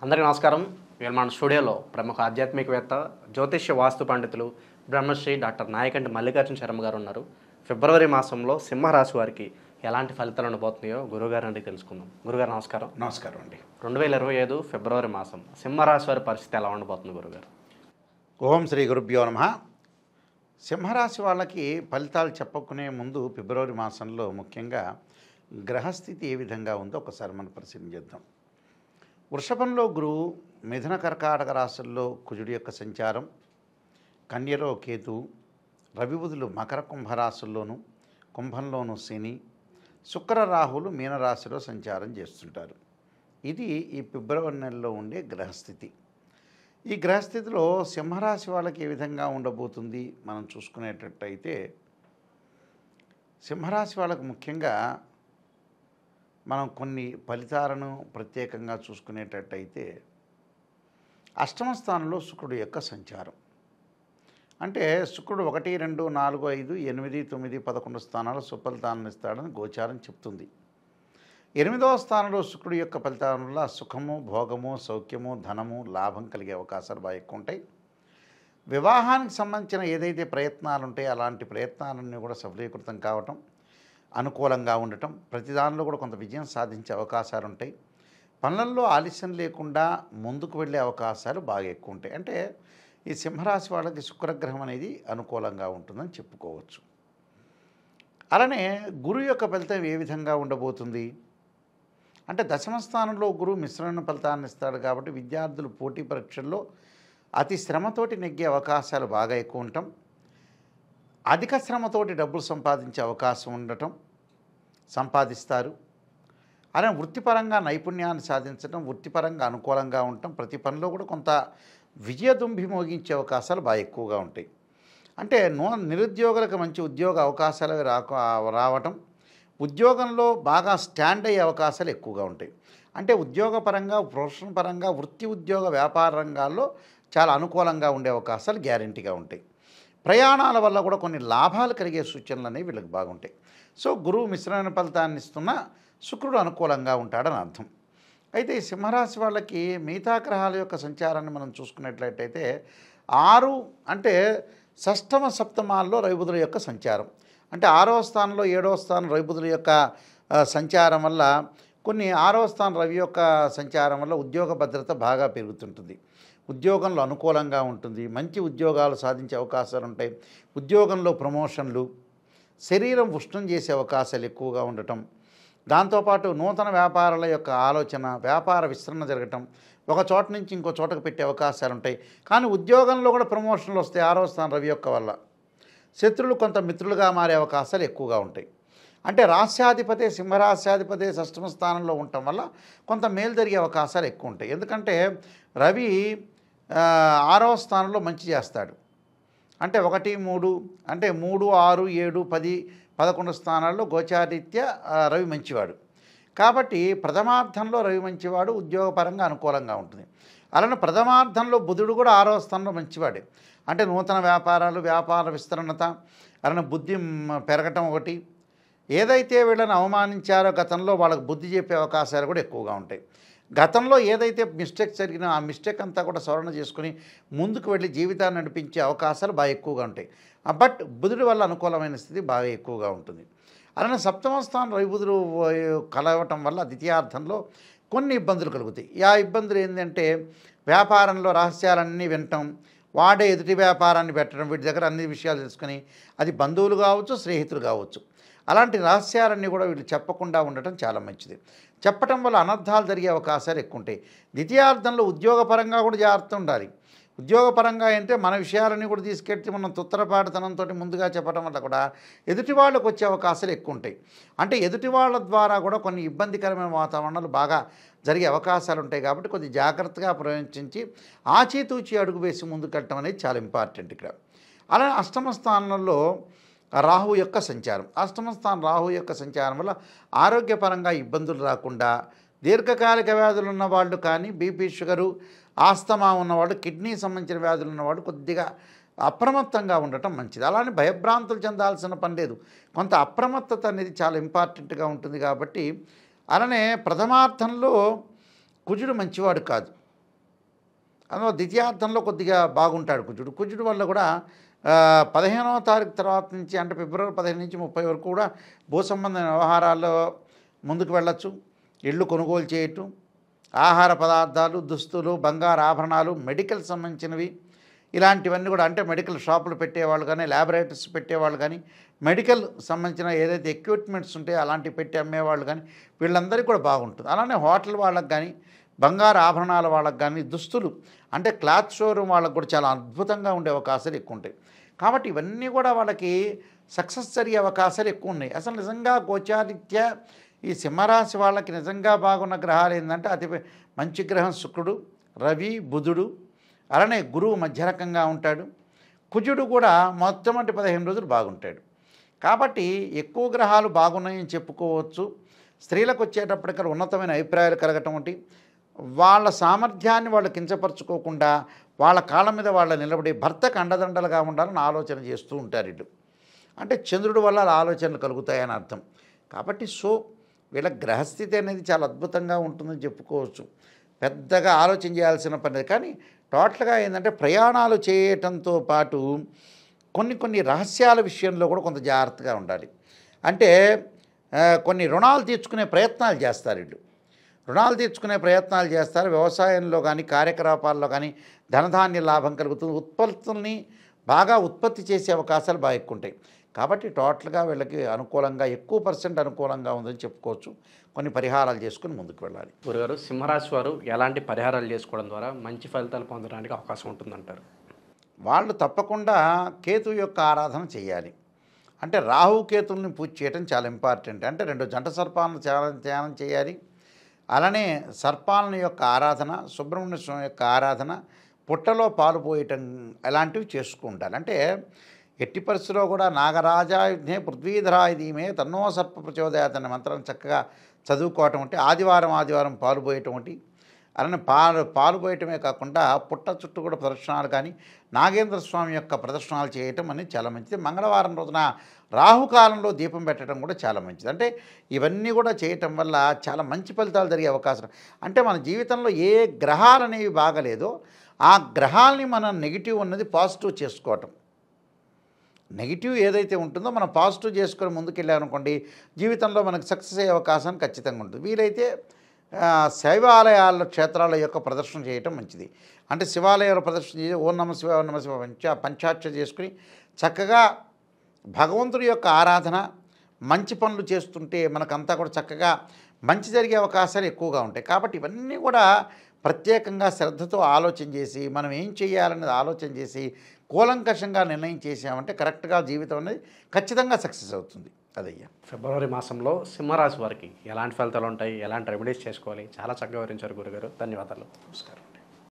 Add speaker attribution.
Speaker 1: అందరికీ నమస్కారం. ఇవాళ మన స్టూడియోలో ప్రముఖ ఆధ్యాత్మికవేత్త, జ్యోతిష్య వాస్తు పండితులు, బ్రహ్మశ్రీ డాక్టర్ నాయకంటి మల్లికార్జున శర్మ గారు ఉన్నారు. ఫిబ్రవరి మాసంలో సింహరాశి వారికి ఎలాంటి ఫలితాలు ఉండబోతున్నాయో గురుగారు అడిగి తెలుసుకుందాం. గురుగారు నమస్కారం.
Speaker 2: నమస్కారం అండి.
Speaker 1: 2025 ఫిబ్రవరి మాసం సింహరాశి వారి పరిస్థితి ఎలా ఉండబోతుంది గురుగారు?
Speaker 2: ఓం శ్రీ గురుభ్యో నమః. సింహరాశి వాళ్ళకి ఫలితాలు చెప్పుకునే ముందు ఫిబ్రవరి మాసంలో ముఖ్యంగా గ్రహస్థితి ఏ విధంగా ఉందో ఒకసారి మనం పరిశీలించేద్దాం. వృషభంలో గురువు, మిథున కర్కాటక రాశుల్లో కుజుడి యొక్క సంచారం, కన్యలో కేతు, రవి బుధులు మకర కుంభరాశుల్లోనూ, కుంభంలోనూ శని, శుక్ర రాహులు మీనరాశిలో సంచారం చేస్తుంటారు. ఇది ఈ ఫిబ్రవరి నెలలో ఉండే గ్రహస్థితి. ఈ గ్రహస్థితిలో సింహరాశి వాళ్ళకి ఏ విధంగా ఉండబోతుంది మనం చూసుకునేటట్టయితే, సింహరాశి వాళ్ళకు ముఖ్యంగా మనం కొన్ని ఫలితాలను ప్రత్యేకంగా చూసుకునేటట్టయితే, అష్టమ స్థానంలో శుక్రుడు యొక్క సంచారం. అంటే శుక్రుడు 1, 2, 4, 5, 8, 9, 11 స్థానాలు సుఫలితాలను ఇస్తాడని గోచారం చెప్తుంది. 8వ స్థానంలో శుక్రుడు యొక్క ఫలితాల వల్ల సుఖము, భోగము, సౌఖ్యము, ధనము, లాభం కలిగే అవకాశాలు బాగా ఎక్కువ ఉంటాయి. వివాహానికి సంబంధించిన ఏదైతే ప్రయత్నాలు ఉంటాయో అలాంటి ప్రయత్నాలన్నీ కూడా సఫలీకృతం కావటం, అనుకూలంగా ఉండటం, ప్రతి దానిలో కూడా కొంత విజయం సాధించే అవకాశాలు ఉంటాయి. పనులలో ఆలస్యం లేకుండా ముందుకు వెళ్ళే అవకాశాలు బాగా ఎక్కువ ఉంటాయి. అంటే ఈ సింహరాశి వాళ్ళకి శుక్రగ్రహం అనేది అనుకూలంగా ఉంటుందని చెప్పుకోవచ్చు. అలానే గురువు యొక్క ఫలితం ఏ విధంగా ఉండబోతుంది అంటే, దశమ స్థానంలో గురువు మిశ్రమ ఫలితాన్ని ఇస్తాడు కాబట్టి విద్యార్థులు పోటీ పరీక్షల్లో అతి శ్రమతోటి నెగ్గే అవకాశాలు బాగా ఎక్కువ ఉండటం, అధిక శ్రమతోటి డబ్బులు సంపాదించే అవకాశం ఉండటం, సంపాదిస్తారు. అలా వృత్తిపరంగా నైపుణ్యాన్ని సాధించడం, వృత్తిపరంగా అనుకూలంగా ఉండటం, ప్రతి పనిలో కూడా కొంత విజయదుంభి మోగించే అవకాశాలు బాగా ఎక్కువగా ఉంటాయి. అంటే నిరుద్యోగులకు మంచి ఉద్యోగ అవకాశాలు రావటం, ఉద్యోగంలో బాగా స్టాండ్ అయ్యే అవకాశాలు ఎక్కువగా ఉంటాయి. అంటే ఉద్యోగపరంగా, ప్రొఫెషన్ పరంగా, వృత్తి ఉద్యోగ వ్యాపార రంగాల్లో చాలా అనుకూలంగా ఉండే అవకాశాలు గ్యారెంటీగా ఉంటాయి. ప్రయాణాల వల్ల కూడా కొన్ని లాభాలు కలిగే సూచనలు అనేవి వీళ్ళకి బాగుంటాయి. సో గురువు మిశ్రమ ఫలితాన్ని ఇస్తున్న శుక్రుడు అనుకూలంగా ఉంటాడని అర్థం. అయితే ఈ సింహరాశి వాళ్ళకి మిగతా గ్రహాల యొక్క సంచారాన్ని మనం చూసుకున్నట్లయితే 6 అంటే షష్టమ సప్తమాల్లో రవిబుధుల యొక్క సంచారం, అంటే 6వ స్థానంలో 7వ స్థానం రవిబుధుల యొక్క సంచారం వల్ల కొన్ని 6వ స్థానం రవి యొక్క సంచారం వల్ల ఉద్యోగ భద్రత బాగా పెరుగుతుంటుంది, ఉద్యోగంలో అనుకూలంగా ఉంటుంది, మంచి ఉద్యోగాలు సాధించే అవకాశాలు ఉంటాయి, ఉద్యోగంలో ప్రమోషన్లు, శరీరం ఉష్ణం చేసే అవకాశాలు ఎక్కువగా ఉండటం, దాంతోపాటు నూతన వ్యాపారాల యొక్క ఆలోచన, వ్యాపార విస్తరణ జరగటం, ఒక చోట నుంచి ఇంకో చోటకు పెట్టే అవకాశాలు ఉంటాయి. కానీ ఉద్యోగంలో కూడా ప్రమోషన్లు వస్తాయి 6వ స్థానం రవి యొక్క వల్ల. శత్రువులు కొంత మిత్రులుగా మారే అవకాశాలు ఎక్కువగా ఉంటాయి. అంటే రాస్యాధిపతి, సింహరాస్యాధిపతి షష్టమ స్థానంలో ఉండటం వల్ల కొంత మేలు జరిగే అవకాశాలు ఎక్కువ ఉంటాయి. ఎందుకంటే రవి 6వ స్థానంలో మంచి చేస్తాడు. అంటే 1, 3 అంటే 3, 6, 7, 10, 11 స్థానాల్లో గోచారీత్యా రవి మంచివాడు కాబట్టి ప్రథమార్థంలో రవి మంచివాడు, ఉద్యోగపరంగా అనుకూలంగా ఉంటుంది. అలానే ప్రథమార్థంలో బుధుడు కూడా 6వ స్థానంలో మంచివాడే. అంటే నూతన వ్యాపారాలు, వ్యాపార విస్తరణత, అలానే బుద్ధి పెరగటం ఒకటి. ఏదైతే వీళ్ళని అవమానించారో గతంలో వాళ్ళకు బుద్ధి చెప్పే అవకాశాలు కూడా ఎక్కువగా ఉంటాయి. గతంలో ఏదైతే మిస్టేక్ జరిగినా ఆ మిస్టేక్ అంతా కూడా సవరణ చేసుకుని ముందుకు వెళ్ళి జీవితాన్ని నడిపించే అవకాశాలు బాగా ఎక్కువగా ఉంటాయి. బట్ బుధుడి వల్ల అనుకూలమైన స్థితి బాగా ఎక్కువగా ఉంటుంది. అలానే సప్తమ స్థానం రవి బుధుడు కలవటం వల్ల ద్వితీయార్థంలో కొన్ని ఇబ్బందులు కలుగుతాయి. ఆ ఇబ్బందులు ఏంటంటే వ్యాపారంలో రహస్యాలన్నీ వినటం, వాడే ఎదుటి వ్యాపారాన్ని పెట్టడం, వీటి దగ్గర అన్ని విషయాలు తెలుసుకొని, అది బంధువులు కావచ్చు, స్నేహితులు కావచ్చు, అలాంటి రహస్యాలన్నీ కూడా వీళ్ళు చెప్పకుండా ఉండటం చాలా మంచిది. చెప్పటం వల్ల అనర్థాలు జరిగే అవకాశాలు ఎక్కువ ఉంటాయి. ద్వితీయార్థంలో ఉద్యోగపరంగా కూడా జాగ్రత్త ఉండాలి. ఉద్యోగపరంగా అంటే మన విషయాలన్నీ కూడా తీసుకెళ్తే మనం తుత్తరపాటుతనంతో ముందుగా చెప్పడం వల్ల కూడా ఎదుటి వాళ్ళకు వచ్చే అవకాశాలు ఎక్కువ ఉంటాయి. అంటే ఎదుటి వాళ్ళ ద్వారా కూడా కొన్ని ఇబ్బందికరమైన వాతావరణాలు బాగా జరిగే అవకాశాలు ఉంటాయి. కాబట్టి కొద్ది జాగ్రత్తగా ప్రయోగించి ఆచితూచి అడుగు వేసి ముందుకెళ్ళటం అనేది చాలా ఇంపార్టెంట్ ఇక్కడ. అలానే అష్టమ స్థానంలో రాహు యొక్క సంచారం, అష్టమ స్థానం రాహు యొక్క సంచారం వల్ల ఆరోగ్యపరంగా ఇబ్బందులు రాకుండా, దీర్ఘకాలిక వ్యాధులు ఉన్నవాళ్ళు కానీ, బీపీ, షుగరు, ఆస్తమా ఉన్నవాళ్ళు, కిడ్నీ సంబంధించిన వ్యాధులు ఉన్నవాళ్ళు కొద్దిగా అప్రమత్తంగా ఉండటం మంచిది. అలానే భయభ్రాంతులు చెందాల్సిన పని లేదు. కొంత అప్రమత్తత అనేది చాలా ఇంపార్టెంట్గా ఉంటుంది. కాబట్టి అలానే ప్రథమార్థంలో కుజుడు మంచివాడు కాదు, అందులో ద్వితీయార్థంలో కొద్దిగా బాగుంటాడు కుజుడు వల్ల కూడా 15వ తారీఖు తర్వాత నుంచి అంటే ఫిబ్రవరి 15 నుంచి 30 వరకు కూడా భూ సంబంధమైన వ్యవహారాల్లో ముందుకు వెళ్ళొచ్చు. ఇళ్ళు కొనుగోలు చేయటం, ఆహార పదార్థాలు, దుస్తులు, బంగారు ఆభరణాలు, మెడికల్ సంబంధించినవి ఇలాంటివన్నీ కూడా అంటే మెడికల్ షాపులు పెట్టేవాళ్ళు కానీ, ల్యాబొరేటరీస్ పెట్టేవాళ్ళు కానీ, మెడికల్ సంబంధించిన ఏదైతే ఎక్విప్మెంట్స్ ఉంటాయో అలాంటివి పెట్టి అమ్మేవాళ్ళు కానీ వీళ్ళందరికీ కూడా బాగుంటుంది. అలానే హోటల్ వాళ్ళకి కానీ, బంగారు ఆభరణాల వాళ్ళకి కానీ, దుస్తులు అంటే క్లాత్ షోరూమ్ వాళ్ళకి కూడా చాలా అద్భుతంగా ఉండే అవకాశాలు ఎక్కువ ఉంటాయి. కాబట్టి ఇవన్నీ కూడా వాళ్ళకి సక్సెస్ జరిగే అవకాశాలు ఎక్కువ ఉన్నాయి. అసలు నిజంగా గోచారిత్య ఈ సింహరాశి వాళ్ళకి నిజంగా బాగున్న గ్రహాలు ఏంటంటే అతి మంచి గ్రహం శుక్రుడు, రవి, బుధుడు, అలానే గురువు మధ్య రకంగా ఉంటాడు. కుజుడు కూడా మొట్టమొదటి 15 రోజులు బాగుంటాడు. కాబట్టి ఎక్కువ గ్రహాలు బాగున్నాయని చెప్పుకోవచ్చు. స్త్రీలకు వచ్చేటప్పటికీ ఉన్నతమైన అభిప్రాయాలు కలగటం వంటి వాళ్ళ సామర్థ్యాన్ని వాళ్ళు కించపరచుకోకుండా వాళ్ళ కాళ్ళ మీద వాళ్ళ నిలబడి భర్తకు అండదండలుగా ఉండాలని ఆలోచన చేస్తూ ఉంటారు వీళ్ళు. అంటే చంద్రుడి వల్ల అలా ఆలోచనలు కలుగుతాయని అర్థం. కాబట్టి వీళ్ళ గ్రహస్థితి అనేది చాలా అద్భుతంగా ఉంటుందని చెప్పుకోవచ్చు. పెద్దగా ఆలోచన చేయాల్సిన పని. కానీ టోటల్గా ఏంటంటే ప్రయాణాలు చేయటంతో పాటు కొన్ని రహస్యాల విషయంలో కూడా కొంత జాగ్రత్తగా ఉండాలి. అంటే కొన్ని రుణాలు తీర్చుకునే ప్రయత్నాలు చేస్తారు వీళ్ళు. రుణాలు తీర్చుకునే ప్రయత్నాలు చేస్తారు. వ్యవసాయంలో కానీ, కార్యకలాపాల్లో కానీ ధనధాన్య లాభం కలుగుతుంది. ఉత్పత్తుల్ని బాగా ఉత్పత్తి చేసే అవకాశాలు బాగా ఎక్కువ ఉంటాయి. కాబట్టి టోటల్గా వీళ్ళకి అనుకూలంగా ఎక్కువ % అనుకూలంగా ఉందని చెప్పుకోవచ్చు. కొన్ని పరిహారాలు చేసుకుని ముందుకు వెళ్ళాలి.
Speaker 1: గురుగారు, సింహరాశి వారు ఎలాంటి పరిహారాలు చేసుకోవడం ద్వారా మంచి ఫలితాలు పొందడానికి అవకాశం ఉంటుందంటారు?
Speaker 2: వాళ్ళు తప్పకుండా కేతు యొక్క ఆరాధన చేయాలి. అంటే రాహు కేతుల్ని పూజ చేయడం చాలా ఇంపార్టెంట్. అంటే 2 జంట సర్పాలను ధ్యానం చేయాలి. అలానే సర్పాలను యొక్క ఆరాధన, సుబ్రహ్మణ్య స్వామి యొక్క ఆరాధన, పుట్టలో పాలు పోయటం అలాంటివి చేసుకుంటారు. అంటే ఎట్టి పరిస్థితిలో కూడా నాగరాజాయుధే పృథ్వీధరాయ ధీమే తన్నో సర్ప ప్రచోదయాత్ అనే మంత్రం చక్కగా చదువుకోవటం అంటే ఆదివారం పాలు పోయటం ఒకటి. అలానే పాలు పోయటమే కాకుండా పుట్ట చుట్టూ కూడా ప్రదర్శనలు కానీ నాగేంద్ర స్వామి యొక్క ప్రదర్శనలు చేయటం అనేది చాలా మంచిది. మంగళవారం రోజున రాహుకాలంలో దీపం పెట్టడం కూడా చాలా మంచిది. అంటే ఇవన్నీ కూడా చేయటం వల్ల చాలా మంచి ఫలితాలు జరిగే అవకాశం. అంటే మన జీవితంలో ఏ గ్రహాలు అనేవి బాగలేదో ఆ గ్రహాలని మనం నెగిటివ్ ఉన్నది పాజిటివ్ చేసుకోవటం. నెగిటివ్ ఏదైతే ఉంటుందో మనం పాజిటివ్ చేసుకొని ముందుకెళ్ళామనుకోండి జీవితంలో మనకు సక్సెస్ అయ్యే అవకాశం ఖచ్చితంగా ఉంటుంది. వీలైతే శైవాలయాల క్షేత్రాల యొక్క ప్రదర్శన చేయటం మంచిది. అంటే శివాలయాల ప్రదర్శన చేసి ఓం నమ శివ ఓం నమ శివ పంచాక్షరి చేసుకుని చక్కగా భగవంతుడి యొక్క ఆరాధన మంచి పనులు చేస్తుంటే మనకంతా కూడా చక్కగా మంచి జరిగే అవకాశాలు ఎక్కువగా ఉంటాయి. కాబట్టి ఇవన్నీ కూడా ప్రత్యేకంగా శ్రద్ధతో ఆలోచన చేసి మనం ఏం చేయాలనేది ఆలోచన చేసి కూలంకషంగా నిర్ణయం చేసామంటే కరెక్ట్గా జీవితం అనేది ఖచ్చితంగా సక్సెస్ అవుతుంది. అదయ్యా.
Speaker 1: ఫిబ్రవరి మాసంలో సింహరాశి వారికి ఎలాంటి ఫలితాలు ఉంటాయి, ఎలాంటి రెమెడీస్ చేసుకోవాలి, చాలా చక్కగా వివరించారు గురుగారు. ధన్యవాదాలు.
Speaker 2: నమస్కారం.